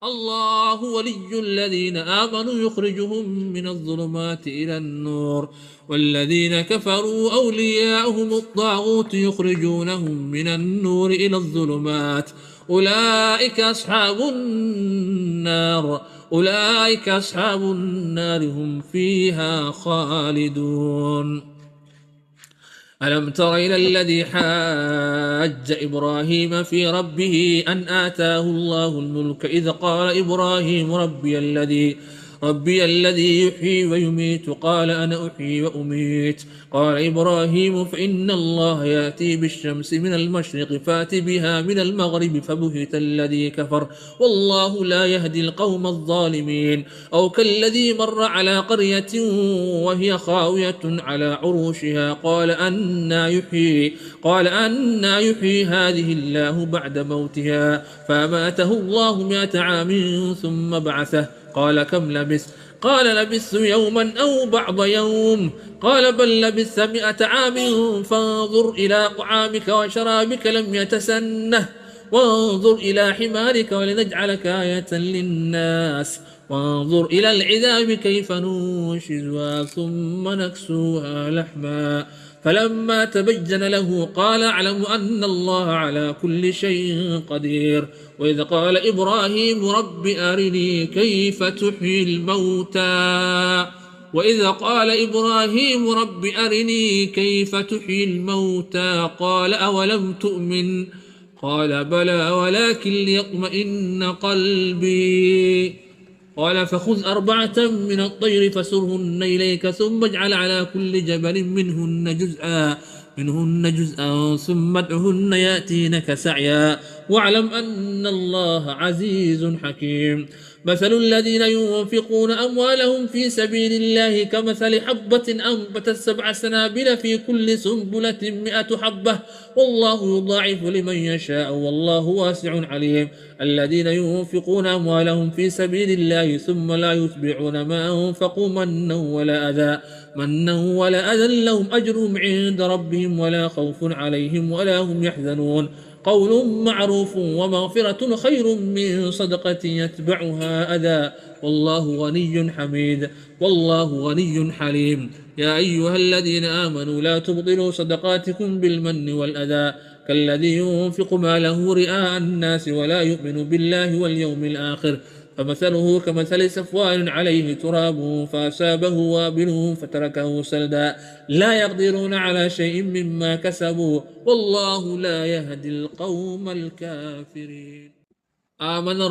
الله ولي الذين آمنوا يخرجهم من الظلمات إلى النور والذين كفروا أولياؤهم الطاغوت يخرجونهم من النور إلى الظلمات أولئك أصحاب النار هم فيها خالدون. ألم تر إلى الذي حاج إبراهيم في ربه أن آتاه الله الملك إذ قال إبراهيم ربي الذي يحيي ويميت قال أنا أحيي وأميت قال إبراهيم فإن الله يأتي بالشمس من المشرق فات بها من المغرب فبهت الذي كفر والله لا يهدي القوم الظالمين. أو كالذي مر على قرية وهي خاوية على عروشها قال أنى يحيي هذه الله بعد موتها فأماته الله 100 عام ثم بعثه قال كم لبثت قال لبثت يوما أو بعض يوم قال بل لبثت 100 عام فانظر إلى طعامك وشرابك لم يتسنه وانظر إلى حمارك ولنجعلك آية للناس وانظر إلى العذاب كيف ننشزها ثم نكسوها لحما فلما تبين له قال أعلم أن الله على كل شيء قدير. وإذ قال إبراهيم رب أرني كيف تحيي الموتى قال أولم تؤمن قال بلى ولكن ليطمئن قلبي قال فخذ 4 من الطير فسرهن إليك ثم اجعل على كل جبل منهن جزءا ثم ادعهن يأتينك سعيا واعلم أن الله عزيز حكيم. مثل الذين ينفقون أموالهم في سبيل الله كمثل حبة أنبتت 7 سنابل في كل سنبلة 100 حبة والله يضاعف لمن يشاء والله واسع عليم. الذين ينفقون أموالهم في سبيل الله ثم لا يتبعون ما أنفقوا منا ولا أذى لهم أجرهم عند ربهم ولا خوف عليهم ولا هم يحزنون. قول معروف ومغفرة خير من صدقة يتبعها أذى والله غني حميد والله غني حليم. يا أيها الذين آمنوا لا تبطلوا صدقاتكم بالمن والأذى كالذي ينفق ماله رئاء الناس ولا يؤمن بالله واليوم الآخر فمثله كمثل صفوان عليه تراب فأصابه وابل فتركه سلدا لا يقدرون على شيء مما كسبوا والله لا يهدي القوم الكافرين. آمن